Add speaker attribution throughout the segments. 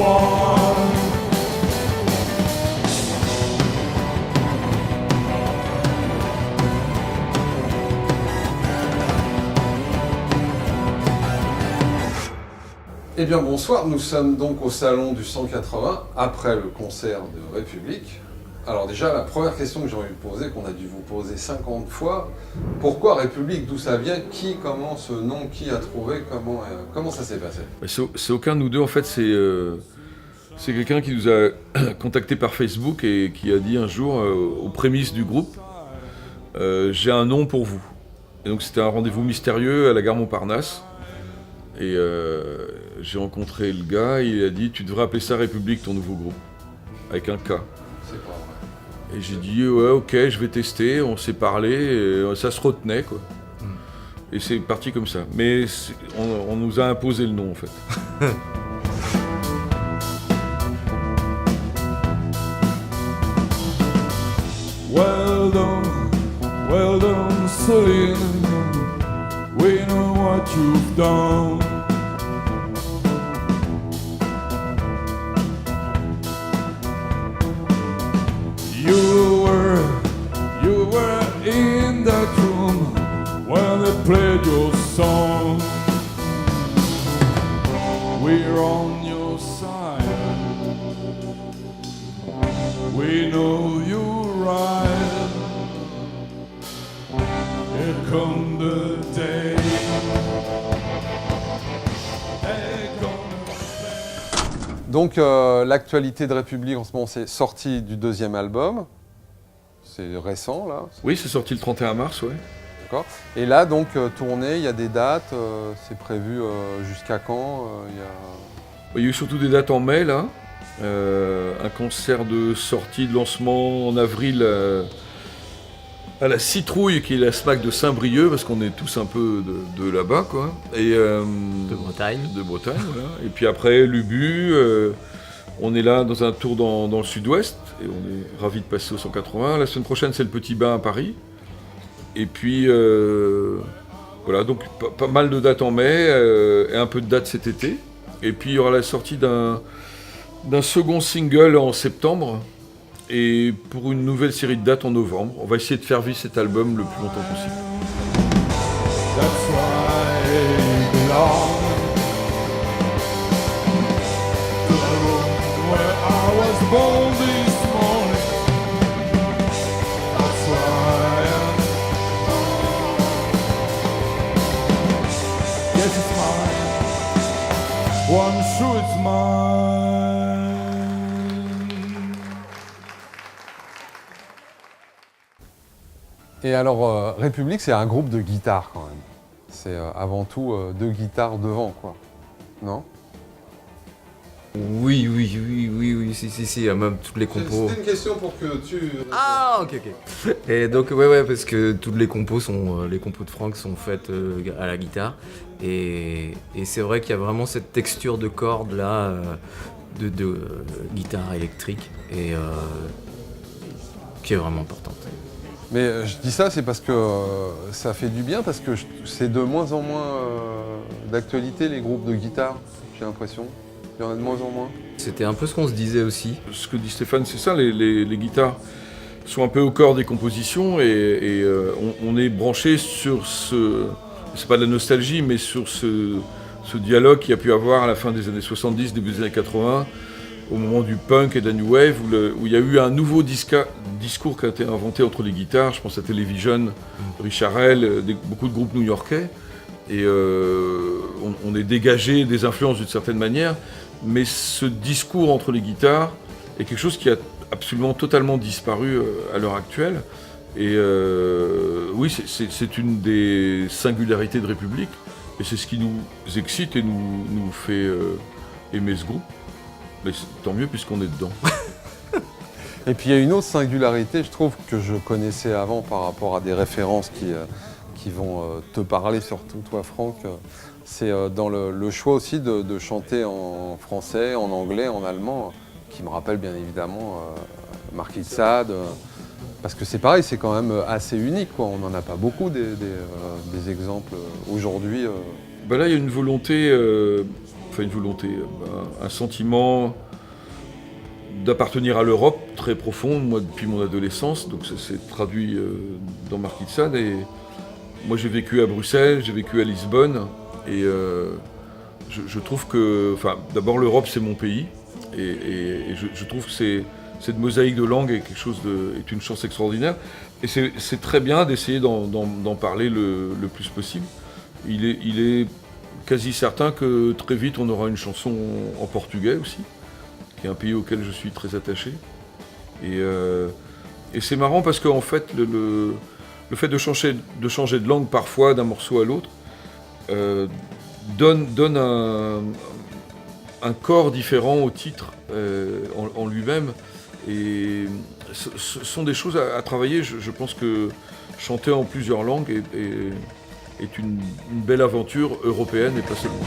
Speaker 1: one.
Speaker 2: Eh bien bonsoir, nous sommes donc au salon du 180, après le concert de République. Alors déjà, la première question que j'ai envie de poser, qu'on a dû vous poser 50 fois, pourquoi République, d'où ça vient, qui, comment ce nom, qui a trouvé, comment ça s'est passé?
Speaker 3: C'est aucun de nous deux, en fait, c'est quelqu'un qui nous a contacté par Facebook et qui a dit un jour, aux prémices du groupe, j'ai un nom pour vous. Et donc c'était un rendez-vous mystérieux à la gare Montparnasse. Et j'ai rencontré le gars, il a dit, tu devrais appeler ça République, ton nouveau groupe, avec un K.
Speaker 2: C'est pas vrai.
Speaker 3: Et j'ai dit, ouais, ok, je vais tester, on s'est parlé, et ça se retenait, quoi. Et c'est parti comme ça. Mais on nous a imposé le nom, en fait.
Speaker 1: Well done, Celine. We know what you've done. You were in that room when they played your song. We're on your side. We know you're right. Here come the day.
Speaker 2: Donc l'actualité de République en ce moment, c'est sortie du deuxième album. C'est récent là.
Speaker 3: Oui, c'est sorti le 31 mars, ouais.
Speaker 2: D'accord. Et là donc tournée, il y a des dates, c'est prévu jusqu'à quand
Speaker 3: Il y a eu surtout des dates en mai, là. Un concert de sortie, de lancement en avril à la Citrouille, qui est la SMAC de Saint-Brieuc, parce qu'on est tous un peu de là-bas, quoi. Et,
Speaker 4: De Bretagne.
Speaker 3: De Bretagne, voilà. Et puis après, l'Ubu, on est là dans un tour dans le sud-ouest, et on est ravis de passer au 180. La semaine prochaine, c'est le Petit Bain à Paris. Et puis, voilà, donc pas mal de dates en mai, et un peu de dates cet été. Et puis, il y aura la sortie d'un second single en septembre, et pour une nouvelle série de dates en novembre. On va essayer de faire vivre cet album le plus longtemps possible.
Speaker 1: That's why I belong to the room where I was born this morning. That's why yes, it's mine. One sure it's mine.
Speaker 2: Et alors République, c'est un groupe de guitare quand même. C'est avant tout deux guitares devant, quoi. Non?
Speaker 4: Oui, si, même toutes les compos.
Speaker 2: C'était une question pour que tu...
Speaker 4: Ah, ok. Et donc, ouais, parce que toutes les compos les compos de Franck sont faites à la guitare. Et c'est vrai qu'il y a vraiment cette texture de cordes là, de guitare électrique, et qui est vraiment importante.
Speaker 2: Mais je dis ça, c'est parce que ça fait du bien, parce que c'est de moins en moins d'actualité, les groupes de guitare, j'ai l'impression. Il y en a de moins en moins.
Speaker 4: C'était un peu ce qu'on se disait aussi.
Speaker 3: Ce que dit Stéphane, c'est ça, les guitares sont un peu au corps des compositions, et on est branché sur c'est pas de la nostalgie, mais sur ce dialogue qu'il y a pu avoir à la fin des années 70, début des années 80, au moment du punk et de la new wave, où il y a eu un nouveau discours qui a été inventé entre les guitares. Je pense à Television, Richard Hell, beaucoup de groupes new-yorkais. Et on est dégagé des influences d'une certaine manière, mais ce discours entre les guitares est quelque chose qui a absolument totalement disparu à l'heure actuelle. Et oui, c'est une des singularités de République, et c'est ce qui nous excite et nous fait aimer ce groupe. Mais tant mieux puisqu'on est dedans.
Speaker 2: Et puis il y a une autre singularité, je trouve, que je connaissais avant par rapport à des références qui vont te parler, surtout toi Franck. C'est dans le choix aussi de chanter en français, en anglais, en allemand, qui me rappelle bien évidemment Marquis de Sade. Parce que c'est pareil, c'est quand même assez unique, quoi. On n'en a pas beaucoup des exemples aujourd'hui.
Speaker 3: Là, il y a une volonté enfin une volonté, un sentiment d'appartenir à l'Europe très profond, moi depuis mon adolescence, donc ça s'est traduit dans Marquis de Sade. Et moi j'ai vécu à Bruxelles, j'ai vécu à Lisbonne, et je trouve que, enfin d'abord l'Europe c'est mon pays, et je trouve que cette mosaïque de langues est une chance extraordinaire, et c'est très bien d'essayer d'en parler le plus possible. Il est quasi certain que très vite on aura une chanson en portugais aussi, qui est un pays auquel je suis très attaché. Et c'est marrant parce qu'en fait, le fait de changer de langue parfois d'un morceau à l'autre donne un corps différent au titre en lui-même. Et ce sont des choses à travailler. Je pense que chanter en plusieurs langues est une belle aventure européenne et pas seulement.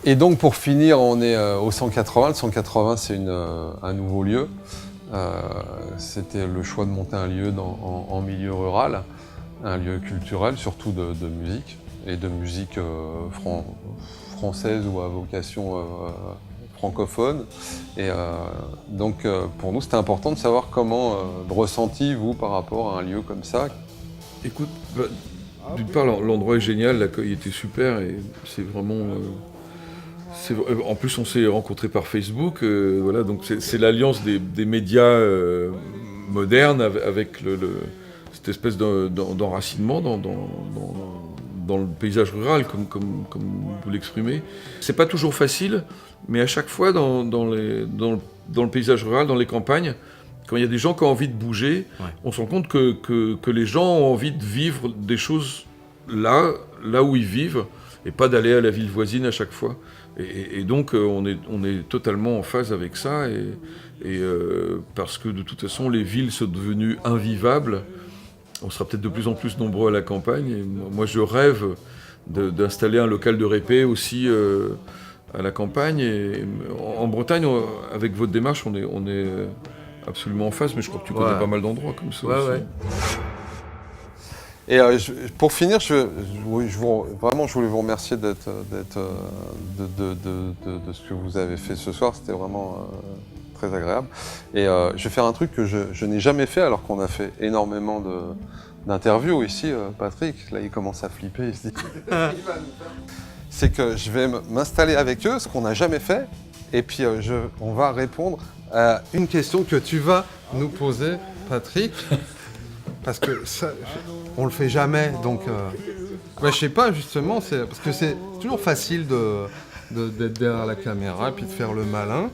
Speaker 2: Et donc pour finir, on est au 180. Le 180, c'est un nouveau lieu. C'était le choix de monter un lieu en milieu rural, un lieu culturel, surtout de musique, et de musique française ou à vocation francophone. Et donc pour nous, c'était important de savoir comment le ressenti, vous, par rapport à un lieu comme ça.
Speaker 3: Écoute, d'une part, l'endroit est génial, l'accueil était super, et c'est vraiment... en plus, on s'est rencontrés par Facebook, voilà, donc c'est l'alliance des médias modernes avec cette espèce d'enracinement dans le paysage rural, comme vous l'exprimez. C'est pas toujours facile, mais à chaque fois dans le paysage rural, dans les campagnes, quand il y a des gens qui ont envie de bouger, ouais, on se rend compte que les gens ont envie de vivre des choses là où ils vivent, et pas d'aller à la ville voisine à chaque fois. Et donc on est totalement en phase avec ça, parce que de toute façon les villes sont devenues invivables. On sera peut-être de plus en plus nombreux à la campagne. Et moi je rêve d'installer un local de répé aussi à la campagne. Et en Bretagne, avec votre démarche, on est absolument en phase, mais je crois que tu connais pas mal d'endroits comme ça aussi. Ouais.
Speaker 2: Et pour finir, je voulais vous remercier de ce que vous avez fait ce soir. C'était vraiment très agréable. Et je vais faire un truc que je n'ai jamais fait, alors qu'on a fait énormément d'interviews ici. Patrick, là, il commence à flipper. Il se dit... C'est que je vais m'installer avec eux, ce qu'on n'a jamais fait. Et puis, on va répondre à une question que tu vas nous poser, Patrick. Parce que ça, on le fait jamais, donc je sais pas justement, parce que c'est toujours facile d'être derrière la caméra et puis de faire le malin.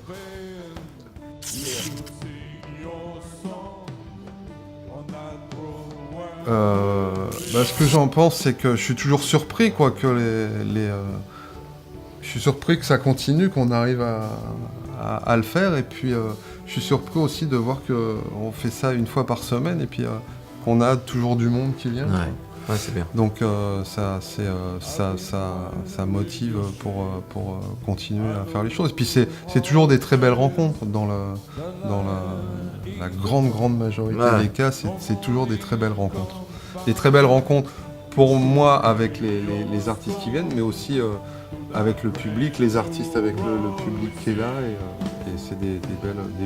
Speaker 2: Ce que j'en pense, c'est que je suis toujours surpris, quoi, que je suis surpris que ça continue, qu'on arrive à le faire, et puis je suis surpris aussi de voir qu'on fait ça une fois par semaine, et puis qu'on a toujours du monde qui vient.
Speaker 4: Ouais, c'est bien.
Speaker 2: Donc ça motive pour continuer à faire les choses. Et puis c'est toujours des très belles rencontres dans la grande majorité des cas. C'est toujours des très belles rencontres. Des très belles rencontres pour moi avec les artistes qui viennent, mais aussi avec le public, les artistes avec le public qui est là. Et c'est des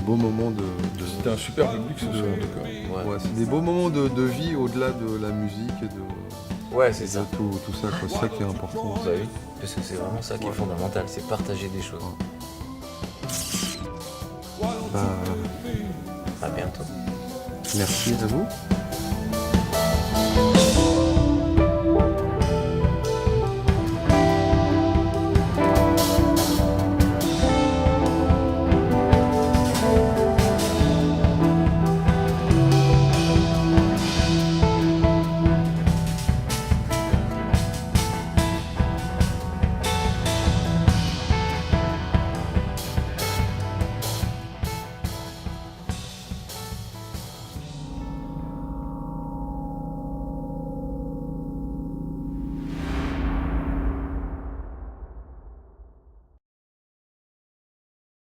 Speaker 2: beaux moments de...
Speaker 3: C'était un super public ce soir en tout cas.
Speaker 2: Ouais, c'est des beaux moments de vie au-delà de la musique et de...
Speaker 4: Ouais, c'est ça.
Speaker 2: Tout ça, quoi. C'est ça qui est important.
Speaker 4: Bah oui, parce que c'est vraiment ça qui est fondamental, c'est partager des choses.
Speaker 2: À
Speaker 4: bientôt.
Speaker 2: Merci à vous.